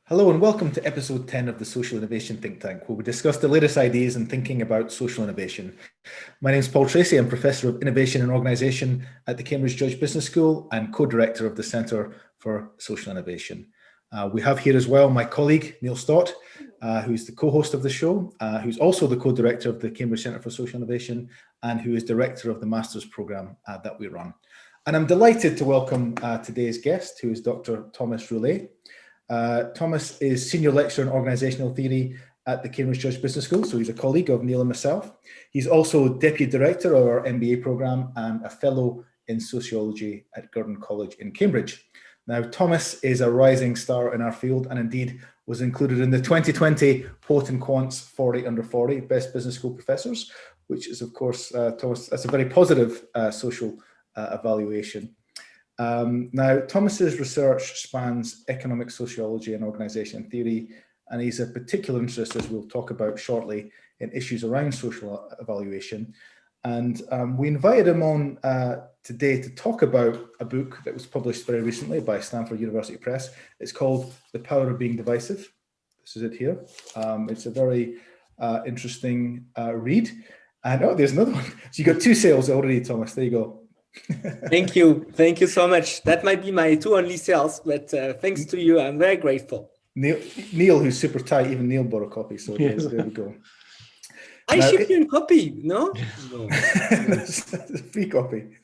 Hello and welcome to episode 10 of the Social Innovation Think Tank, where we discuss the latest ideas and thinking about social innovation. My name is Paul Tracy. I'm Professor of Innovation and Organisation at the Cambridge Judge Business School and co-director of the Centre for Social Innovation. We have here as well my colleague, Neil Stott, who's the co-host of the show, who's also the co-director of the Cambridge Centre for Social Innovation and who is director of the Master's Programme that we run. And I'm delighted to welcome today's guest, who is Dr. Thomas Roulet. Thomas is Senior Lecturer in Organisational Theory at the Cambridge Judge Business School, so he's a colleague of Neil and myself. He's also Deputy Director of our MBA programme and a Fellow in Sociology at Girton College in Cambridge. Now, Thomas is a rising star in our field and indeed was included in the 2020 Quote and Quant's 40 Under 40 Best Business School Professors, which is, of course, Thomas, that's a very positive social evaluation. Now, Thomas's research spans economic sociology and organisation theory, and he's a particular interest, as we'll talk about shortly, in issues around social evaluation. And we invited him on today to talk about a book that was published very recently by Stanford University Press. It's called The Power of Being Divisive. This is it here. It's a very interesting read. And oh, there's another one. So you got two sales already, Thomas. There you go. Thank you so much. That might be my two only sales, but thanks to you, I'm very grateful. Neil, who's super tight, even Neil bought a copy, so there we go. I ship you a copy, no? It's a free copy.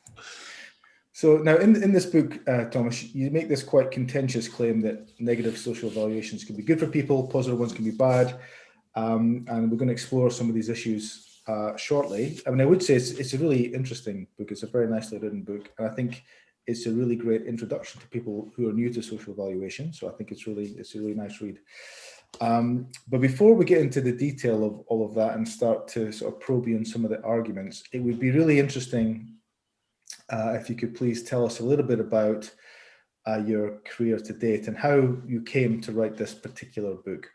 So now in this book, Thomas, you make this quite contentious claim that negative social evaluations can be good for people, positive ones can be bad, and we're going to explore some of these issues shortly. I mean, I would say it's a really interesting book. It's a very nicely written book, and I think it's a really great introduction to people who are new to social evaluation. So I think it's a really nice read. But before we get into the detail of all of that and start to sort of probe you on some of the arguments, it would be really interesting if you could please tell us a little bit about your career to date and how you came to write this particular book.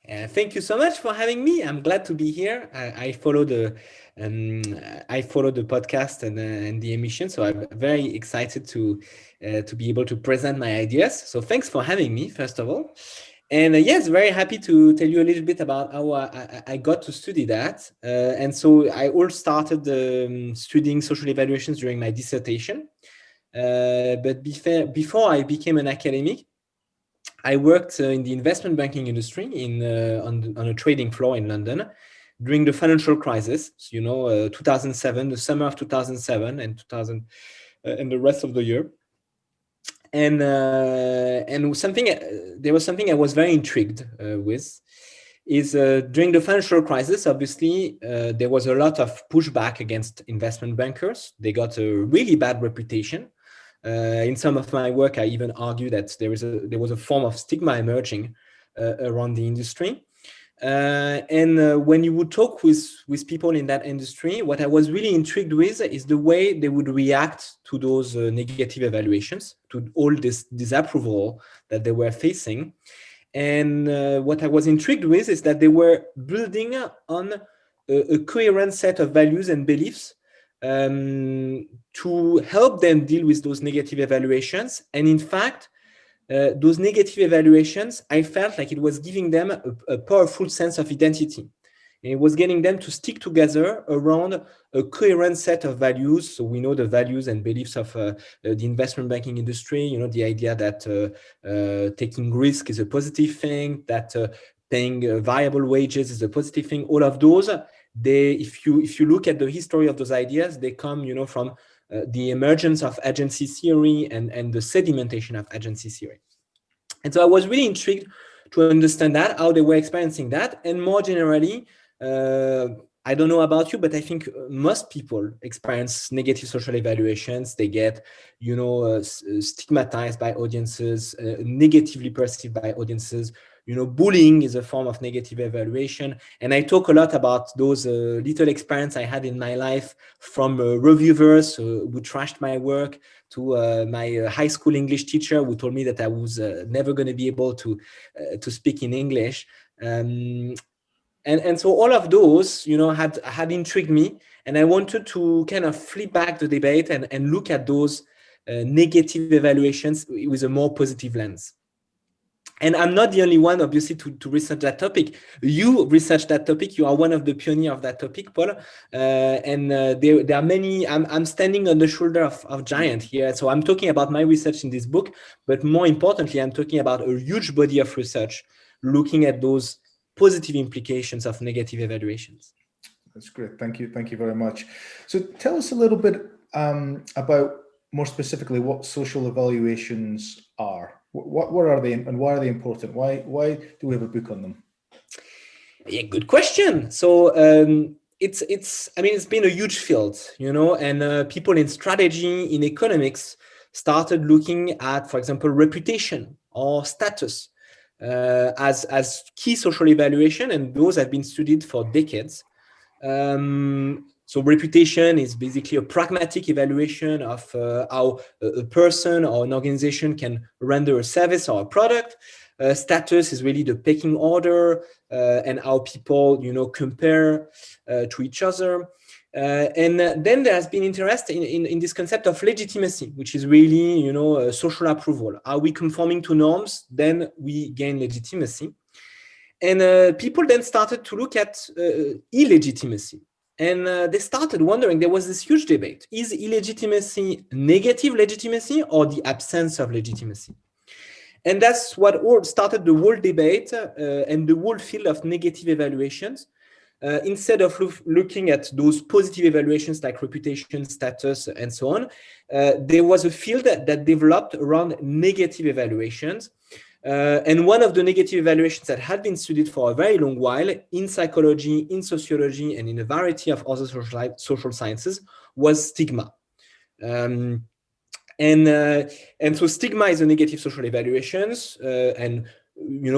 Thank you so much for having me. I'm glad to be here. I follow the podcast and the emission, so I'm very excited to be able to present my ideas. So thanks for having me, first of all. And yes, very happy to tell you a little bit about how I got to study that. And so I all started studying social evaluations during my dissertation. But before I became an academic, I worked in the investment banking industry on a trading floor in London during the financial crisis. So, 2007, the summer of 2007 and the rest of the year. And there was something I was very intrigued with is during the financial crisis, obviously, there was a lot of pushback against investment bankers. They got a really bad reputation. In some of my work, I even argue that there was a form of stigma emerging around the industry. And when you would talk with people in that industry, what I was really intrigued with is the way they would react to those negative evaluations, to all this disapproval that they were facing. And what I was intrigued with is that they were building on a coherent set of values and beliefs to help them deal with those negative evaluations. And in fact, those negative evaluations, I felt like it was giving them a powerful sense of identity. And it was getting them to stick together around a coherent set of values. So we know the values and beliefs of the investment banking industry, the idea that taking risk is a positive thing, that paying variable wages is a positive thing. All of those, if you look at the history of those ideas, they come, from the emergence of agency theory and the sedimentation of agency theory. And so I was really intrigued to understand that, how they were experiencing that. And more generally, I don't know about you, but I think most people experience negative social evaluations. They get, stigmatized by audiences, negatively perceived by audiences. Bullying is a form of negative evaluation. And I talk a lot about those little experience I had in my life, from reviewers who trashed my work to my high school English teacher who told me that I was never going to be able to speak in English. And so all of those, had intrigued me. And I wanted to kind of flip back the debate and look at those negative evaluations with a more positive lens. And I'm not the only one, obviously, to research that topic. You research that topic. You are one of the pioneers of that topic, Paul. There are many. I'm standing on the shoulder of giant here. So I'm talking about my research in this book, but more importantly, I'm talking about a huge body of research looking at those positive implications of negative evaluations. That's great. Thank you. Thank you very much. So tell us a little bit about more specifically what social evaluations are. What are they and why are they important? Why do we have a book on them? Yeah, good question. So it's been a huge field, and people in strategy, in economics, started looking at, for example, reputation or status as key social evaluation, and those have been studied for decades. So reputation is basically a pragmatic evaluation of how a person or an organization can render a service or a product. Status is really the pecking order and how people, compare to each other. And then there has been interest in this concept of legitimacy, which is really, social approval. Are we conforming to norms? Then we gain legitimacy. And people then started to look at illegitimacy. And they started wondering, there was this huge debate. Is illegitimacy negative legitimacy or the absence of legitimacy? And that's what started the whole debate and the whole field of negative evaluations. Instead of looking at those positive evaluations like reputation, status, and so on, there was a field that developed around negative evaluations. And one of the negative evaluations that had been studied for a very long while in psychology, in sociology, and in a variety of other social sciences was stigma. And so stigma is a negative social evaluations, and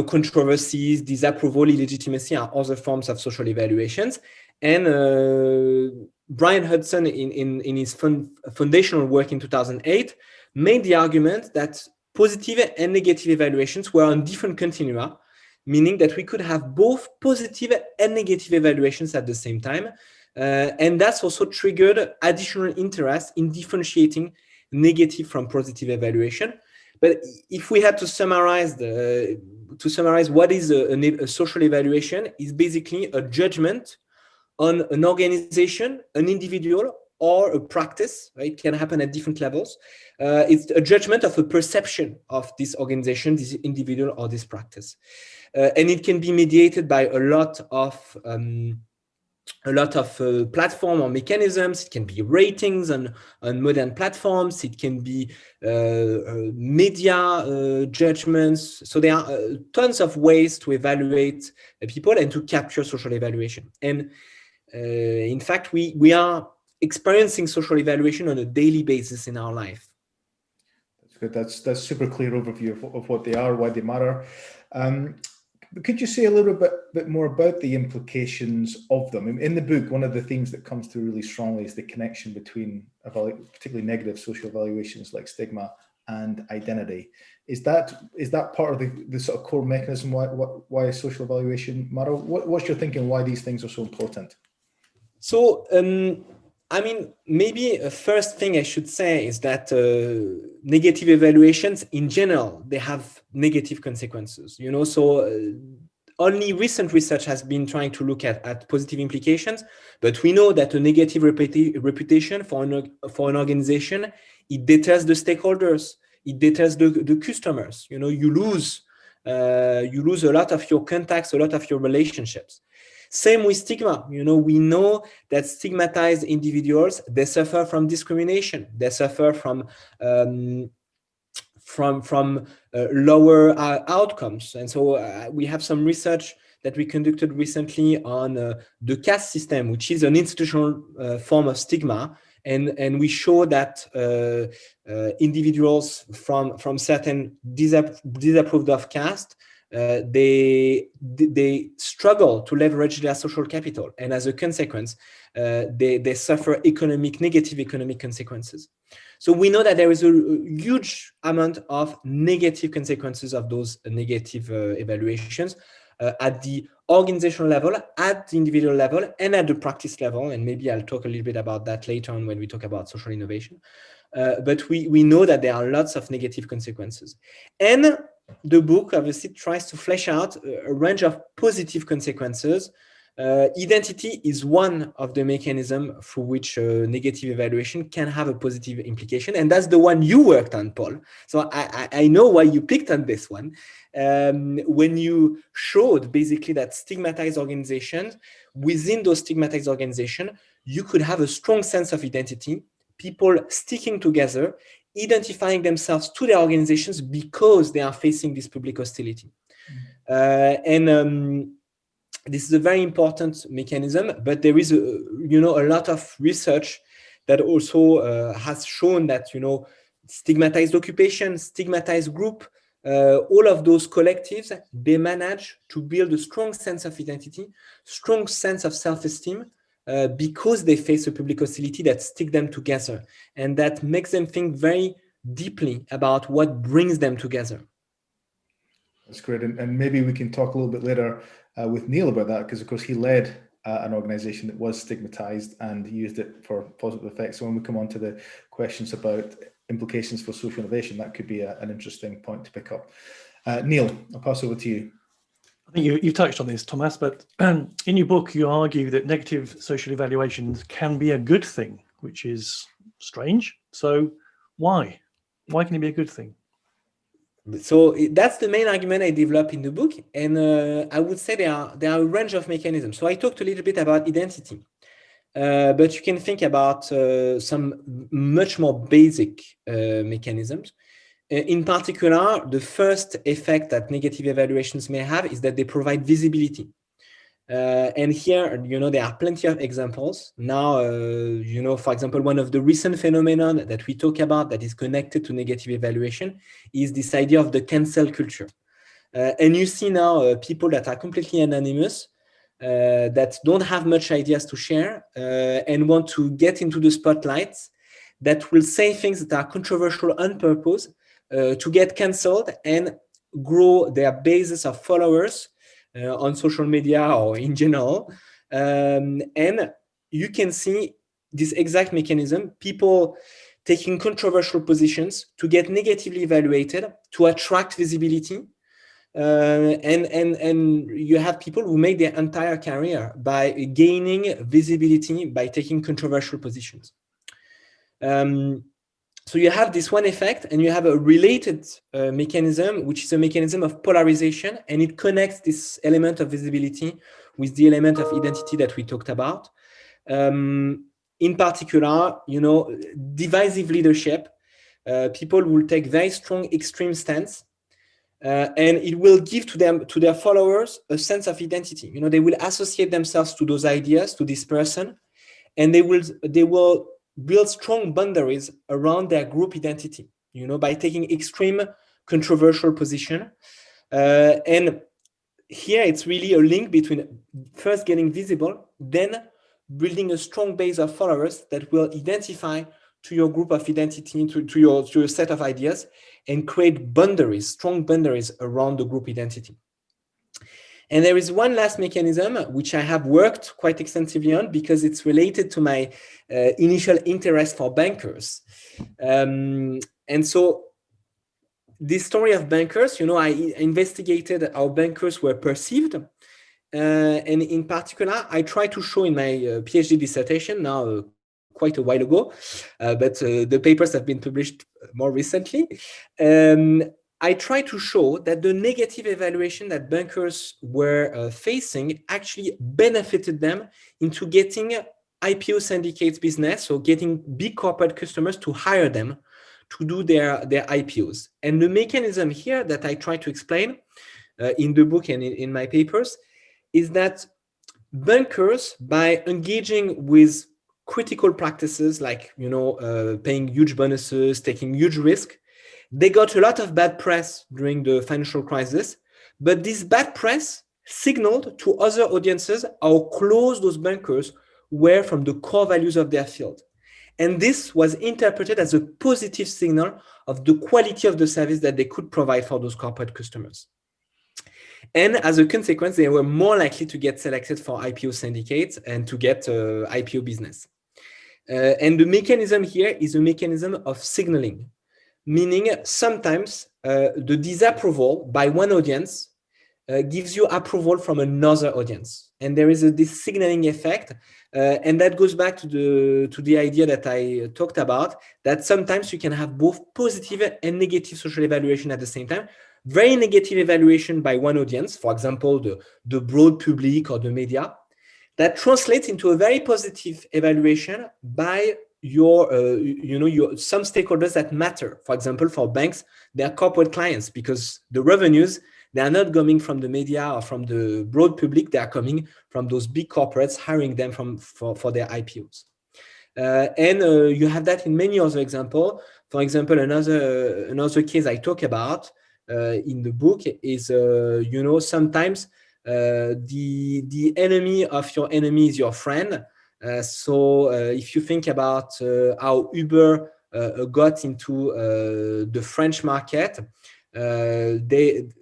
controversies, disapproval, illegitimacy are other forms of social evaluations. And Brian Hudson, in his foundational work in 2008, made the argument that positive and negative evaluations were on different continua, meaning that we could have both positive and negative evaluations at the same time. And that's also triggered additional interest in differentiating negative from positive evaluation. But if we had to summarize what is a social evaluation, is basically a judgment on an organization, an individual, or a practice. Right? It can happen at different levels. It's a judgment of a perception of this organization, this individual, or this practice. And it can be mediated by a lot of platform or mechanisms. It can be ratings on modern platforms. It can be media judgments. So there are tons of ways to evaluate people and to capture social evaluation. And in fact, we are experiencing social evaluation on a daily basis in our life. That's good. That's super clear overview of what they are, why they matter. Could you say a little bit more about the implications of them? In the book, one of the things that comes through really strongly is the connection between particularly negative social evaluations like stigma and identity. Is that part of the sort of core mechanism why social evaluation matter? What's your thinking why these things are so important? So maybe a first thing I should say is that negative evaluations in general, they have negative consequences, so only recent research has been trying to look at positive implications, but we know that a negative reputation for an organization, it deters the stakeholders, it deters the customers, you lose a lot of your contacts, a lot of your relationships. Same with stigma. We know that stigmatized individuals, they suffer from discrimination. They suffer from lower outcomes. And so we have some research that we conducted recently on the caste system, which is an institutional form of stigma. And we show that individuals from certain disapproved of caste, they struggle to leverage their social capital, and as a consequence, they suffer negative economic consequences. So we know that there is a huge amount of negative consequences of those negative evaluations at the organizational level, at the individual level, and at the practice level. And maybe I'll talk a little bit about that later on when we talk about social innovation. but we know that there are lots of negative consequences. And the book obviously tries to flesh out a range of positive consequences. Identity is one of the mechanisms through which negative evaluation can have a positive implication. And that's the one you worked on, Paul. So I know why you picked on this one. When you showed basically that stigmatized organizations, within those stigmatized organizations, you could have a strong sense of identity, people sticking together, identifying themselves to their organizations because they are facing this public hostility. This is a very important mechanism, but there is a lot of research that also has shown that stigmatized occupation, stigmatized group, all of those collectives, they manage to build a strong sense of identity, strong sense of self-esteem, because they face a public hostility that stick them together and that makes them think very deeply about what brings them together. That's great. And maybe we can talk a little bit later with Neil about that, because of course he led an organization that was stigmatized and used it for positive effects. So when we come on to the questions about implications for social innovation, that could be an interesting point to pick up. Neil, I'll pass over to you. I think you touched on this, Thomas, but in your book, you argue that negative social evaluations can be a good thing, which is strange. So why? Why can it be a good thing? So that's the main argument I develop in the book. And I would say there are a range of mechanisms. So I talked a little bit about identity, but you can think about some much more basic mechanisms. In particular, the first effect that negative evaluations may have is that they provide visibility. And here, there are plenty of examples. Now, for example, one of the recent phenomena that we talk about that is connected to negative evaluation is this idea of the cancel culture. And you see now people that are completely anonymous, that don't have much ideas to share and want to get into the spotlight, that will say things that are controversial on purpose to get canceled and grow their basis of followers on social media or in general. And you can see this exact mechanism, people taking controversial positions to get negatively evaluated, to attract visibility. And you have people who make their entire career by gaining visibility by taking controversial positions. So you have this one effect, and you have a related mechanism, which is a mechanism of polarization, and it connects this element of visibility with the element of identity that we talked about. In particular, divisive leadership, people will take very strong extreme stance, and it will give to their followers a sense of identity. They will associate themselves to those ideas, to this person, and they will build strong boundaries around their group identity, by taking extreme controversial position. And here it's really a link between first getting visible, then building a strong base of followers that will identify to your group of identity, to your set of ideas, and create boundaries, strong boundaries around the group identity. And there is one last mechanism which I have worked quite extensively on because it's related to my initial interest for bankers. And so this story of bankers, I investigated how bankers were perceived. And in particular, I tried to show in my PhD dissertation now quite a while ago, but the papers have been published more recently. I try to show that the negative evaluation that bankers were facing actually benefited them into getting IPO syndicates business, so getting big corporate customers to hire them to do their IPOs. And the mechanism here that I try to explain in the book and in my papers is that bankers, by engaging with critical practices like paying huge bonuses, taking huge risk, they got a lot of bad press during the financial crisis, but this bad press signaled to other audiences how close those bankers were from the core values of their field. And this was interpreted as a positive signal of the quality of the service that they could provide for those corporate customers. And as a consequence, they were more likely to get selected for IPO syndicates and to get IPO business. And the mechanism here is a mechanism of signaling, meaning sometimes the disapproval by one audience gives you approval from another audience, and there is this signaling effect, and that goes back to the idea that I talked about, that sometimes you can have both positive and negative social evaluation at the same time. Very negative evaluation by one audience, for example, the broad public or the media, that translates into a very positive evaluation by your some stakeholders that matter. For example, for banks, they are corporate clients, because the revenues, they are not coming from the media or from the broad public, they are coming from those big corporates hiring them for their IPOs. And you have that in many other examples. For example, another case I talk about in the book is, sometimes the enemy of your enemy is your friend. So if you think about how Uber got into the French market, the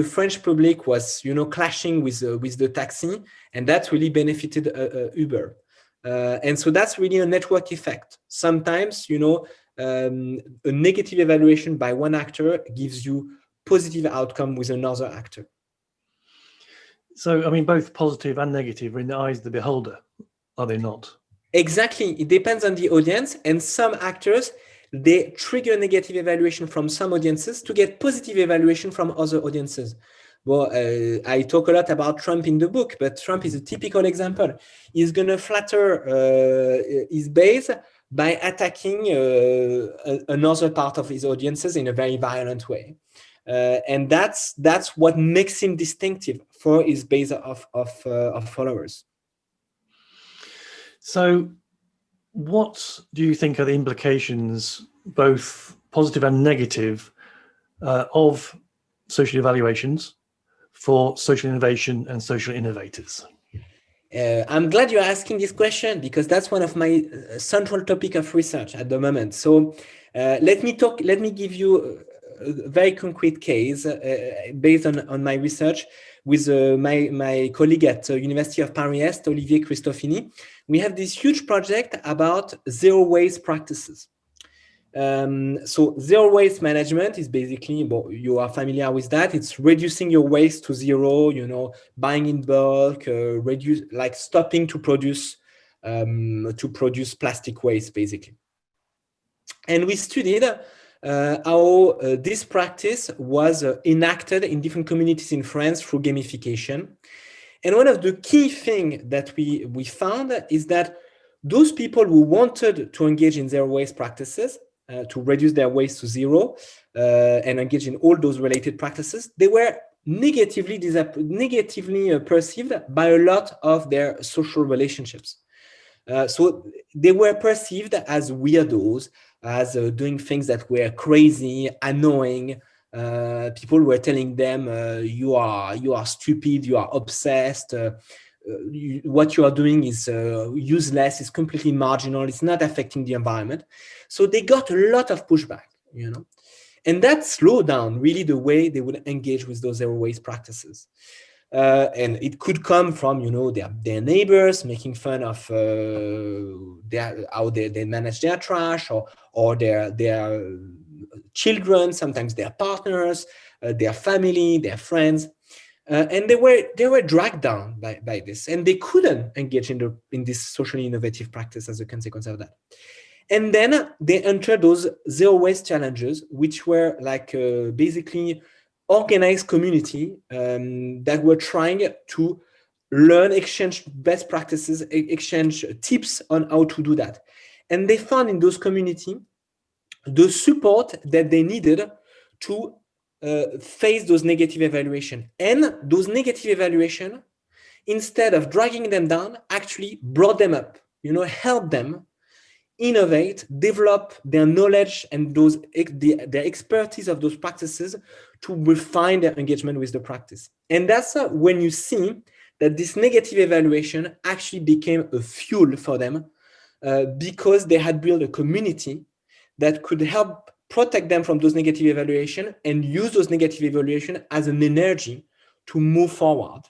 French public was, clashing with the taxi, and that really benefited Uber. And so that's really a network effect. Sometimes, a negative evaluation by one actor gives you positive outcome with another actor. So, both positive and negative are in the eyes of the beholder, are they not? Exactly. It depends on the audience, and some actors, they trigger negative evaluation from some audiences to get positive evaluation from other audiences. Well, I talk a lot about Trump in the book, but Trump is a typical example. He's going to flatter his base by attacking another part of his audiences in a very violent way. And that's what makes him distinctive for his base of followers. So what do you think are the implications, both positive and negative, of social evaluations for social innovation and social innovators? I'm glad you're asking this question, because that's one of my central topic of research at the moment. So let me give you a very concrete case based on my research with my colleague at University of Paris-Est, Olivier Cristofini. We have this huge project about zero waste practices. So zero waste management is basically, you are familiar with that. It's reducing your waste to zero, buying in bulk, stopping to produce plastic waste, basically. And we studied how this practice was enacted in different communities in France through gamification. And one of the key things that we found is that those people who wanted to engage in zero waste practices, to reduce their waste to zero and engage in all those related practices, they were negatively perceived by a lot of their social relationships. So they were perceived as weirdos, as doing things that were crazy, annoying. People were telling them, you are stupid, you are obsessed, what you are doing is useless, it's completely marginal, it's not affecting the environment. So they got a lot of pushback, and that slowed down really the way they would engage with those zero waste practices. And it could come from, their neighbors making fun of how they manage their trash, or their children, sometimes their partners, their family, their friends. And they were dragged down by this, and they couldn't engage in this socially innovative practice as a consequence of that. And then they entered those zero waste challenges, which were basically organized community that were trying to learn, exchange best practices, exchange tips on how to do that. And they found in those communities the support that they needed to face those negative evaluation. And those negative evaluation, instead of dragging them down, actually brought them up, helped them innovate, develop their knowledge and their expertise of those practices to refine their engagement with the practice. And that's when you see that this negative evaluation actually became a fuel for them, because they had built a community that could help protect them from those negative evaluation and use those negative evaluation as an energy to move forward.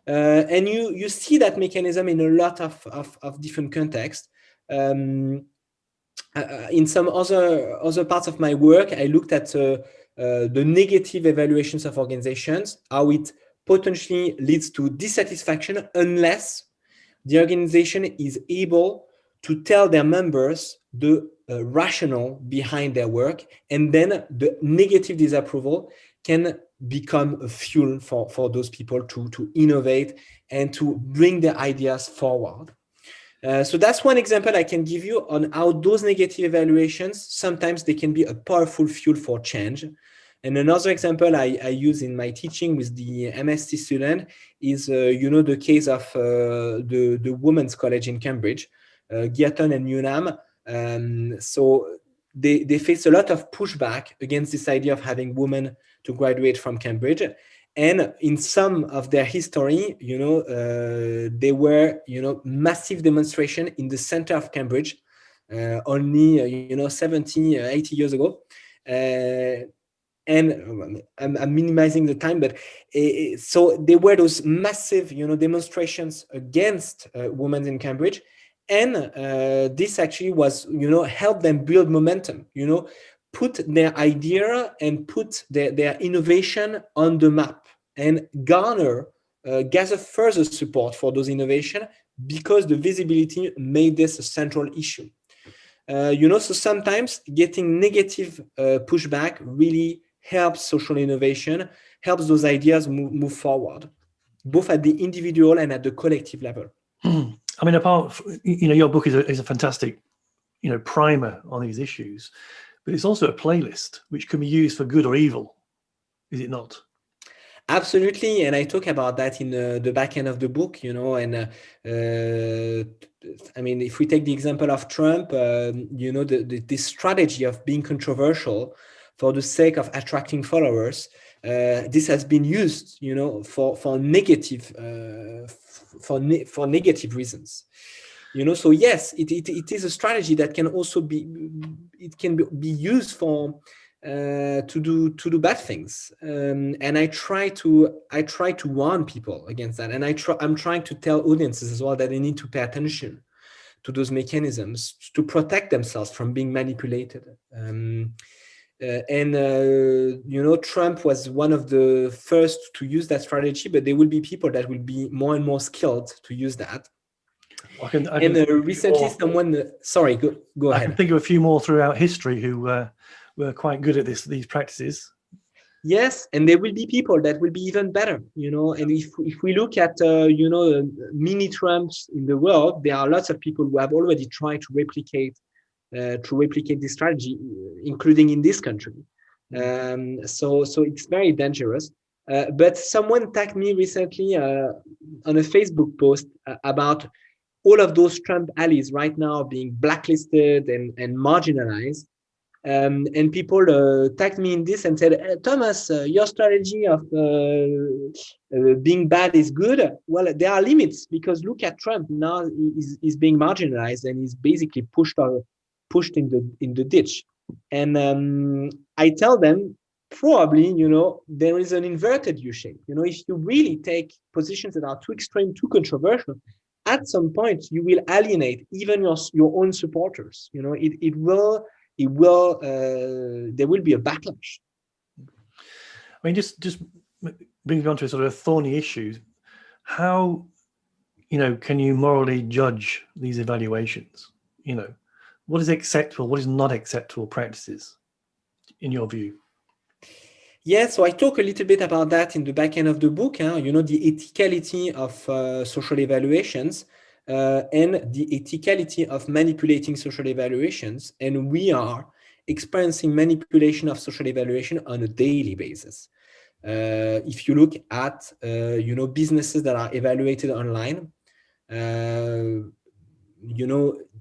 And you see that mechanism in a lot of different contexts. In some other parts of my work, I looked at the negative evaluations of organizations, how it potentially leads to dissatisfaction unless the organization is able to tell their members the rationale behind their work, and then the negative disapproval can become a fuel for those people to innovate and to bring their ideas forward. So that's one example I can give you on how those negative evaluations, sometimes they can be a powerful fuel for change. And another example I use in my teaching with the MSc student is, the case of the Women's College in Cambridge, Girton and Newnham. So they face a lot of pushback against this idea of having women to graduate from Cambridge. And in some of their history, there were, massive demonstration in the center of Cambridge, only, 70, 80 years ago. And I'm minimizing the time, but so there were those massive, demonstrations against women in Cambridge. And this actually was, helped them build momentum, put their idea and put their innovation on the map and gather further support for those innovations because the visibility made this a central issue. So sometimes getting negative pushback really helps social innovation, helps those ideas move forward, both at the individual and at the collective level. I mean, your book is a fantastic, primer on these issues, but it's also a playlist which can be used for good or evil, is it not? Absolutely, and I talk about that in the back end of the book, and I mean, if we take the example of Trump, this strategy of being controversial for the sake of attracting followers, this has been used, for negative negative reasons. So yes, it is a strategy that can also be used for to do bad things, and I try to warn people against that, and I'm trying to tell audiences as well that they need to pay attention to those mechanisms to protect themselves from being manipulated. Trump was one of the first to use that strategy, but there will be people that will be more and more skilled to use that. Recently, sorry, go ahead. I can think of a few more throughout history who were quite good at these practices. Yes, and there will be people that will be even better, and if we look at, mini Trumps in the world, there are lots of people who have already tried to replicate this strategy, including in this country. So it's very dangerous. But someone tagged me recently on a Facebook post about all of those Trump allies right now being blacklisted and marginalized. And people tagged me in this and said, Thomas, your strategy of being bad is good. Well, there are limits, because look at Trump now. He's being marginalized and he's basically pushed in the ditch. And I tell them, probably, there is an inverted U-shape. If you really take positions that are too extreme, too controversial, at some point you will alienate even your own supporters. There will be a backlash. I mean, just brings me on to a sort of thorny issue. How, can you morally judge these evaluations? What is acceptable, what is not acceptable practices, in your view? Yeah, so I talk a little bit about that in the back end of the book, the ethicality of social evaluations and the ethicality of manipulating social evaluations. And we are experiencing manipulation of social evaluation on a daily basis. If you look at, businesses that are evaluated online,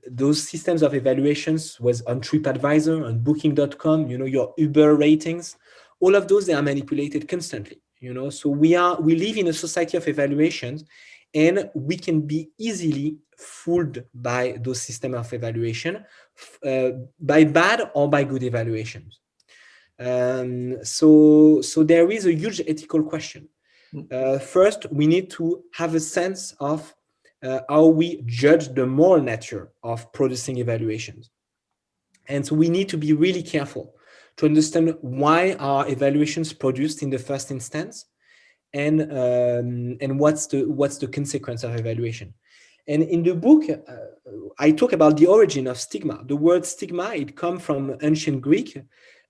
those systems of evaluations was on TripAdvisor, on Booking.com, your Uber ratings, all of those, they are manipulated constantly, so we live in a society of evaluations, and we can be easily fooled by those systems of evaluation, by bad or by good evaluations. So there is a huge ethical question. First, we need to have a sense of how we judge the moral nature of producing evaluations. And so we need to be really careful to understand why are evaluations produced in the first instance, and what's the consequence of evaluation. And in the book, I talk about the origin of stigma. The word stigma, it comes from ancient Greek,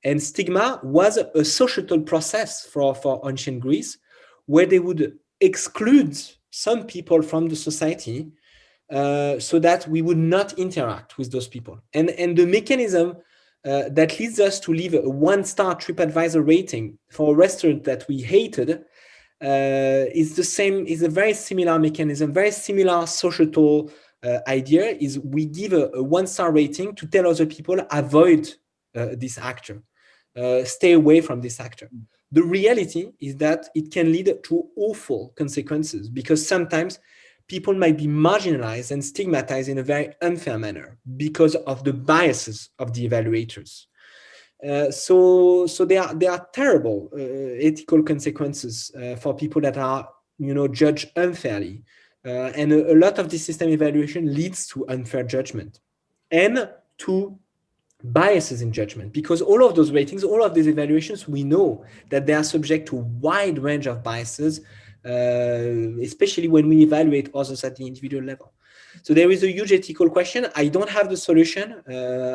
and stigma was a societal process for ancient Greece, where they would exclude some people from the society so that we would not interact with those people. And the mechanism that leads us to leave a 1-star TripAdvisor rating for a restaurant that we hated is a very similar mechanism, very similar societal idea. Is we give a 1-star rating to tell other people avoid this actor, stay away from this actor. The reality is that it can lead to awful consequences, because sometimes people might be marginalized and stigmatized in a very unfair manner because of the biases of the evaluators. So there are terrible ethical consequences for people that are, judged unfairly, and a lot of this system evaluation leads to unfair judgment and to biases in judgment, because all of those ratings, all of these evaluations, we know that they are subject to a wide range of biases, especially when we evaluate others at the individual level. So there is a huge ethical question. I don't have the solution,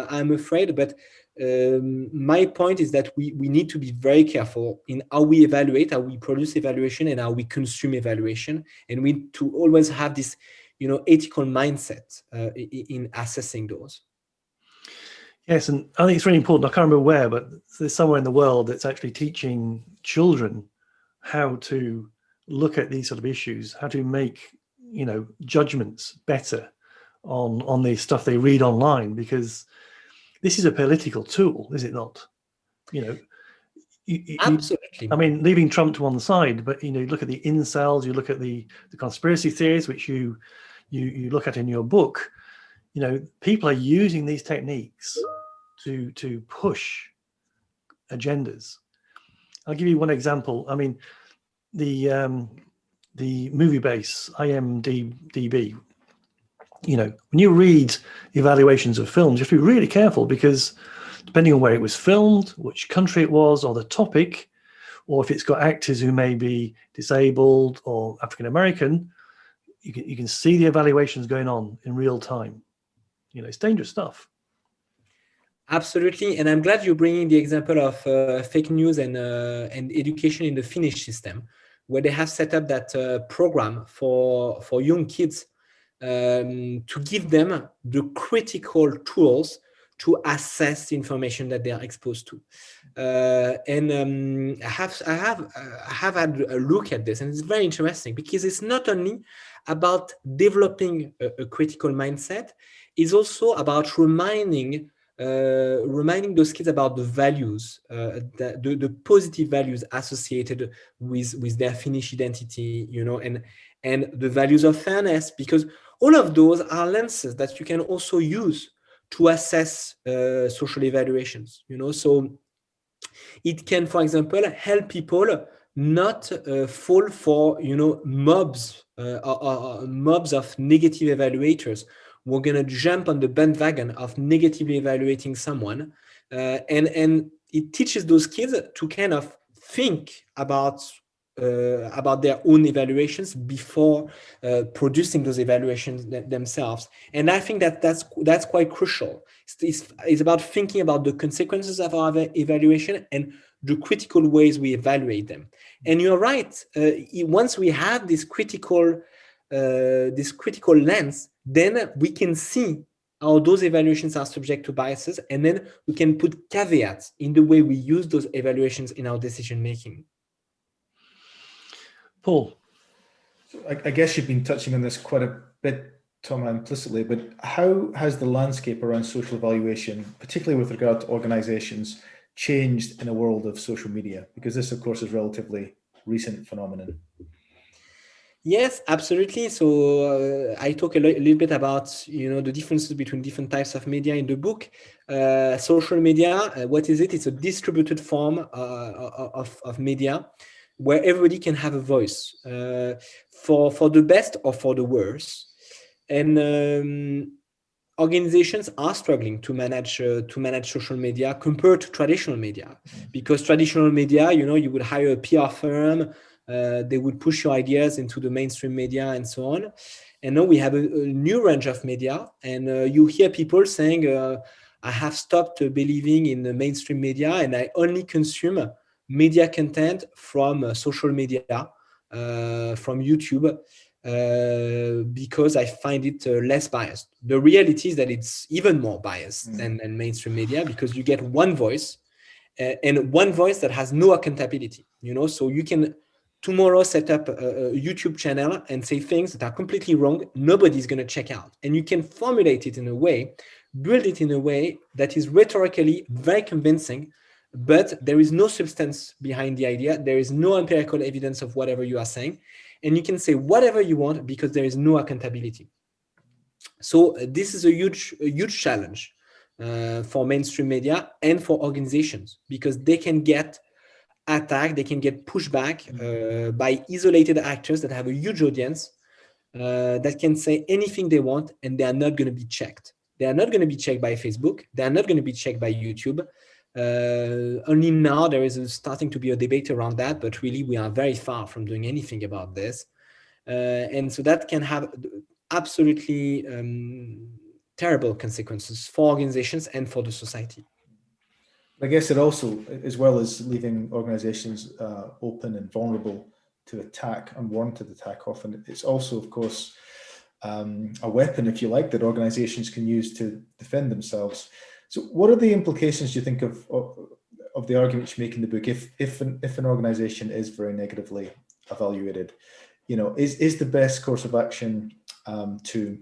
I'm afraid, but my point is that we need to be very careful in how we evaluate, how we produce evaluation, and how we consume evaluation. And we need to always have this, ethical mindset in assessing those. Yes, and I think it's really important. I can't remember where, but there's somewhere in the world that's actually teaching children how to look at these sort of issues, how to make, judgments better on the stuff they read online, because this is a political tool, is it not? Absolutely. I mean, leaving Trump to one side, but you look at the incels, you look at the conspiracy theories, which you look at in your book. People are using these techniques to push agendas. I'll give you one example. I mean, the movie base, IMDb, when you read evaluations of films, you have to be really careful, because depending on where it was filmed, which country it was, or the topic, or if it's got actors who may be disabled or African American, you can see the evaluations going on in real time. It's dangerous stuff. Absolutely, and I'm glad you're bringing the example of fake news and education in the Finnish system, where they have set up that program for young kids to give them the critical tools to assess the information that they are exposed to. I have had a look at this, and it's very interesting, because it's not only about developing a critical mindset, it's also about reminding those kids about the values, the positive values associated with their Finnish identity, and the values of fairness, because all of those are lenses that you can also use to assess social evaluations. So it can, for example, help people not fall for mobs of negative evaluators. We're going to jump on the bandwagon of negatively evaluating someone, and it teaches those kids to kind of think about their own evaluations before producing those evaluations themselves. And I think that's quite crucial. It's about thinking about the consequences of our evaluation and the critical ways we evaluate them. And you're right. Once we have this critical lens, then we can see how those evaluations are subject to biases, and then we can put caveats in the way we use those evaluations in our decision making. Paul? I guess you've been touching on this quite a bit, Tom, implicitly, but how has the landscape around social evaluation, particularly with regard to organizations, changed in a world of social media? Because this, of course, is a relatively recent phenomenon. Yes, absolutely. So I talk a little bit about the differences between different types of media in the book. Social media, what is it? It's a distributed form of media where everybody can have a voice, for the best or for the worst. and organizations are struggling to manage social media compared to traditional media, because traditional media, you would hire a PR firm, they would push your ideas into the mainstream media and so on. And now we have a new range of media, and you hear people saying, I have stopped believing in the mainstream media, and I only consume media content from social media, from YouTube, because I find it less biased. The reality is that it's even more biased than mainstream media, because you get one voice, and one voice that has no accountability. So you can tomorrow set up a YouTube channel and say things that are completely wrong, nobody's going to check out. And you can formulate it in a way, build it in a way that is rhetorically very convincing, but there is no substance behind the idea. There is no empirical evidence of whatever you are saying. And you can say whatever you want because there is no accountability. So this is a huge challenge for mainstream media and for organizations, because they can get attacked, they can get pushed back by isolated actors that have a huge audience, that can say anything they want, and they are not going to be checked. They are not going to be checked by Facebook. They are not going to be checked by YouTube. Only now there is starting to be a debate around that, but really we are very far from doing anything about this. And so that can have absolutely terrible consequences for organizations and for the society. I guess it also, as well as leaving organizations open and vulnerable to attack, unwarranted attack often, it's also, of course, a weapon, if you like, that organizations can use to defend themselves. So what are the implications, do you think, of the arguments you make in the book if an organization is very negatively evaluated? Is the best course of action to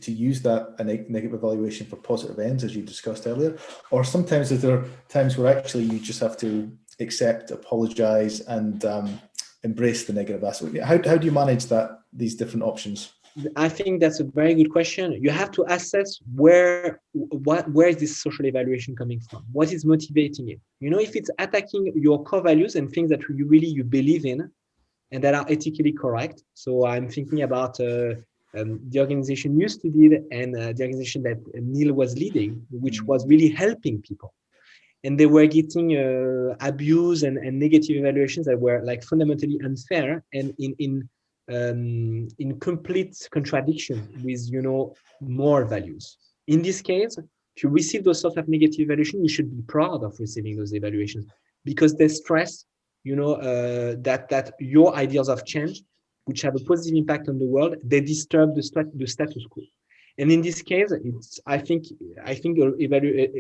use that negative evaluation for positive ends, as you discussed earlier, or sometimes is there times where actually you just have to accept, apologize, and embrace the negative aspect? How do you manage these different options? I think that's a very good question. You have to assess where is this social evaluation coming from? What is motivating it? If it's attacking your core values and things that you believe in and that are ethically correct. So I'm thinking about the organization you studied and the organization that Neil was leading, which was really helping people. And they were getting abuse and negative evaluations that were like fundamentally unfair and in complete contradiction with moral values. In this case, if you receive those sort of negative evaluation, you should be proud of receiving those evaluations, because they stress that your ideas of change, which have a positive impact on the world, they disturb the status quo. And in this case, I think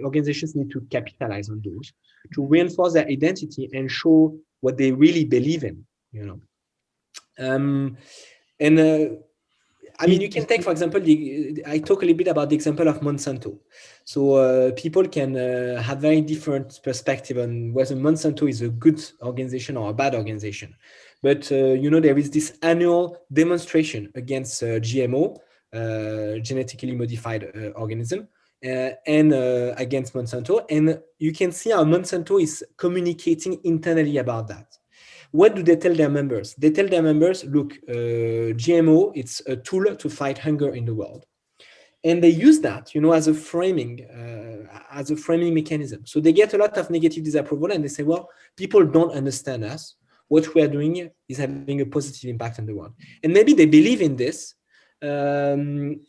organizations need to capitalize on those to reinforce their identity and show what they really believe in. I mean, you can take, for example, I talk a little bit about the example of Monsanto. So people can have very different perspective on whether Monsanto is a good organization or a bad organization. But, there is this annual demonstration against GMO, genetically modified organism, and against Monsanto. And you can see how Monsanto is communicating internally about that. What do they tell their members? They tell their members, look, GMO, it's a tool to fight hunger in the world. And they use that, as a framing mechanism. So they get a lot of negative disapproval and they say, well, people don't understand us. What we are doing is having a positive impact on the world. And maybe they believe in this. And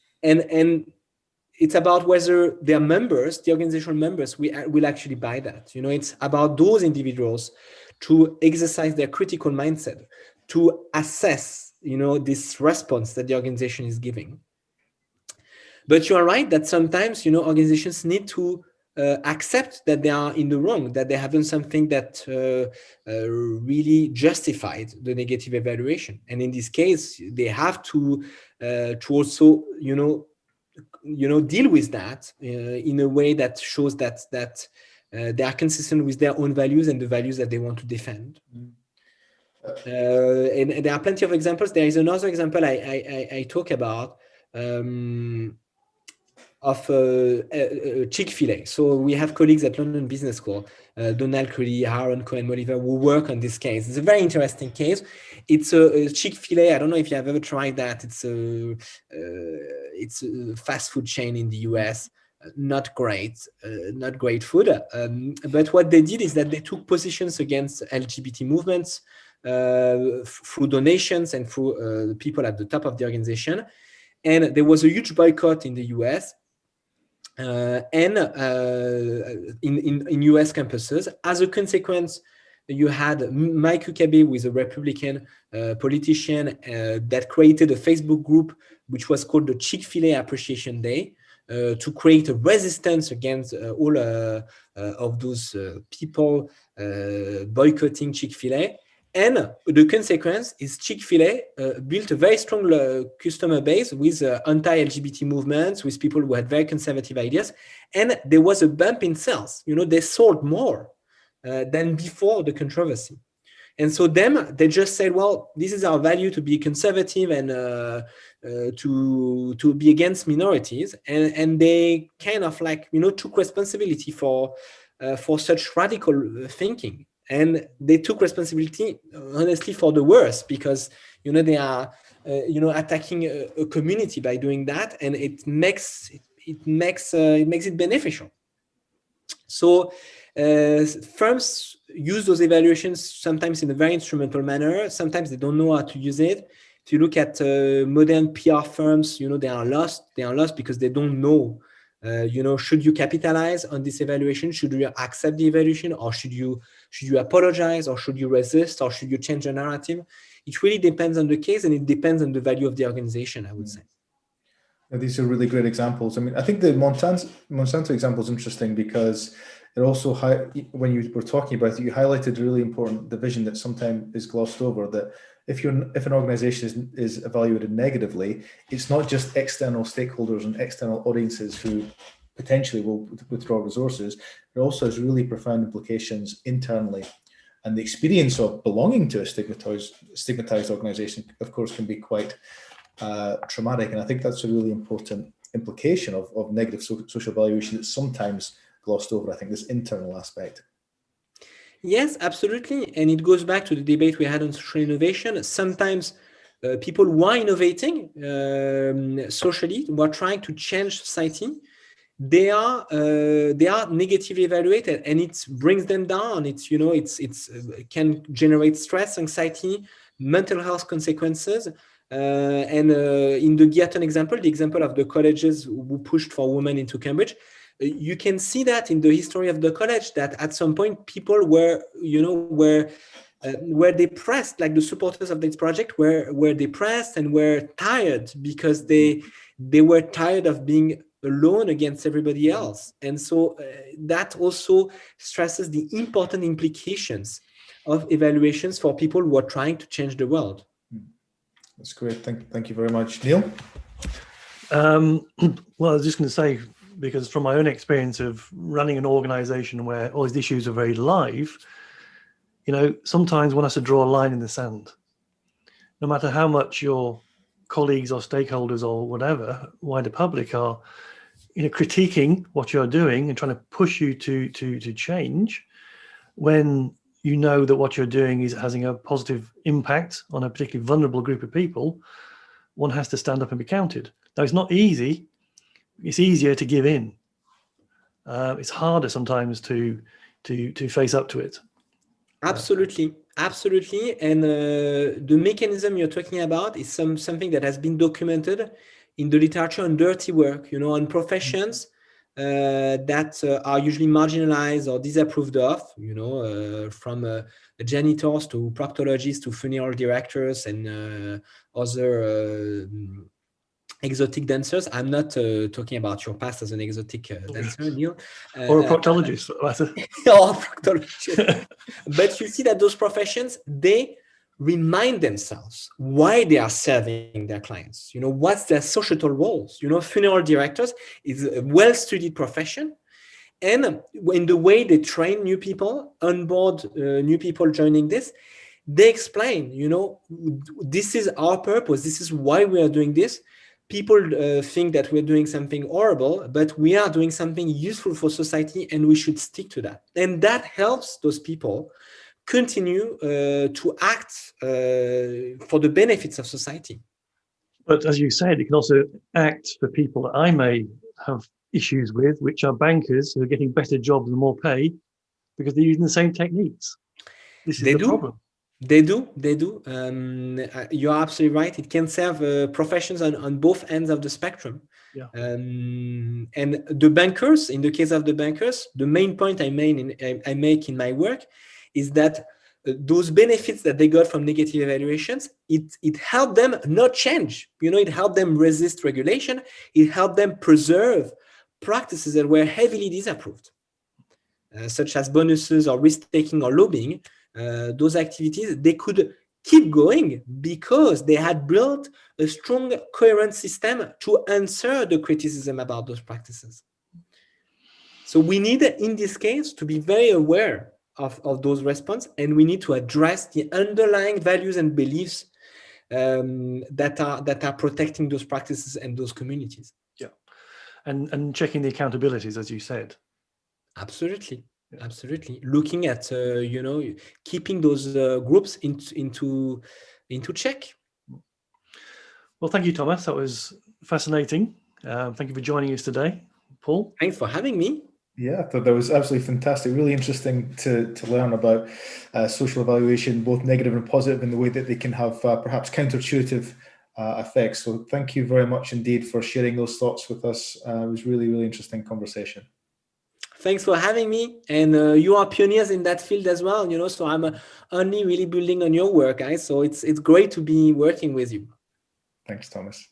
it's about whether their members, the organizational members, will actually buy that. It's about those individuals to exercise their critical mindset, to assess, this response that the organization is giving. But you are right that sometimes, organizations need to accept that they are in the wrong, that they have done something that really justified the negative evaluation. And in this case, they have to also, deal with that in a way that shows that they are consistent with their own values and the values that they want to defend. And there are plenty of examples. There is another example I talk about Chick-fil-A. So we have colleagues at London Business School, Donald Curley, Aaron Cohen-Molliver, who work on this case. It's a very interesting case. It's a Chick-fil-A. I don't know if you have ever tried that. It's a fast food chain in the US. Not great food. But what they did is that they took positions against LGBT movements through donations and through the people at the top of the organization. And there was a huge boycott in the US and in US campuses. As a consequence, you had Mike Huckabee, who is a Republican politician, that created a Facebook group which was called the Chick-fil-A Appreciation Day, to create a resistance against all of those people boycotting Chick-fil-A. And the consequence is Chick-fil-A built a very strong customer base with anti-LGBT movements, with people who had very conservative ideas. And there was a bump in sales. They sold more than before the controversy. And so they just said, well, this is our value, to be conservative and to be against minorities. And they kind of took responsibility for such radical thinking. And they took responsibility, honestly, for the worst, because they are attacking a community by doing that, and it makes it beneficial. So firms use those evaluations sometimes in a very instrumental manner. Sometimes they don't know how to use it. If you look at modern PR firms, they are lost. They are lost because they don't know. Should you capitalize on this evaluation? Should you accept the evaluation, or should you apologize, or should you resist, or should you change the narrative? It really depends on the case, and it depends on the value of the organization, I would say. Yeah, these are really great examples. I mean, I think the Monsanto example is interesting because it also, when you were talking about it, you highlighted a really important division that sometimes is glossed over, that if an organization is evaluated negatively, it's not just external stakeholders and external audiences who potentially will withdraw resources. It also has really profound implications internally. And the experience of belonging to a stigmatized organization, of course, can be quite traumatic. And I think that's a really important implication of negative social evaluation that's sometimes glossed over, I think, this internal aspect. Yes, absolutely. And it goes back to the debate we had on social innovation. Sometimes people who are innovating socially, who are trying to change society, they are negatively evaluated, and it brings them down. It can generate stress, anxiety, mental health consequences. And in the Ep.10 example, the example of the colleges who pushed for women into Cambridge, you can see that in the history of the college, that at some point people were depressed, like the supporters of this project were depressed and were tired because they were tired of being alone against everybody else. And so that also stresses the important implications of evaluations for people who are trying to change the world. That's great. Thank you very much. Neil? Well, I was just going to say, because from my own experience of running an organization where all these issues are very live, sometimes one has to draw a line in the sand. No matter how much your colleagues or stakeholders or whatever, wider public are, critiquing what you're doing and trying to push you to change, when you know that what you're doing is having a positive impact on a particularly vulnerable group of people, one has to stand up and be counted. Now, it's not easy. It's easier to give in. It's harder sometimes to face up to it. Absolutely. And the mechanism you're talking about is something that has been documented in the literature on dirty work, on professions that are usually marginalized or disapproved of, from janitors to proctologists to funeral directors and other exotic dancers. I'm not talking about your past as an exotic dancer, Neil. Or a proctologist. Or a proctologist. But you see that those professions, they remind themselves why they are serving their clients. What's their societal roles? Funeral directors is a well-studied profession. And in the way they train new people, onboard new people joining this, they explain, this is our purpose. This is why we are doing this. people think that we're doing something horrible, but we are doing something useful for society, and we should stick to that. And that helps those people continue to act for the benefits of society. But as you said, it can also act for people that I may have issues with, which are bankers who are getting better jobs and more pay because they're using the same techniques. This is the problem. They do. You're absolutely right. It can serve professions on both ends of the spectrum. Yeah. And the bankers, in the case of the bankers, the main point I make in my work is that those benefits that they got from negative evaluations, it helped them not change. It helped them resist regulation. It helped them preserve practices that were heavily disapproved, such as bonuses or risk-taking or lobbying. Those activities, they could keep going because they had built a strong, coherent system to answer the criticism about those practices. So we need, in this case, to be very aware of those responses, and we need to address the underlying values and beliefs that are protecting those practices and those communities. Yeah, and checking the accountabilities, as you said. Absolutely. Yeah. Absolutely. Looking at keeping those groups into check. Well, thank you, Thomas. That was fascinating. Thank you for joining us today, Paul. Thanks for having me. Yeah, I thought that was absolutely fantastic. Really interesting to learn about social evaluation, both negative and positive, in the way that they can have perhaps counterintuitive effects. So thank you very much indeed for sharing those thoughts with us. It was really, really interesting conversation. Thanks for having me. And you are pioneers in that field as well, so I'm only really building on your work, guys. So it's great to be working with you. Thanks, Thomas.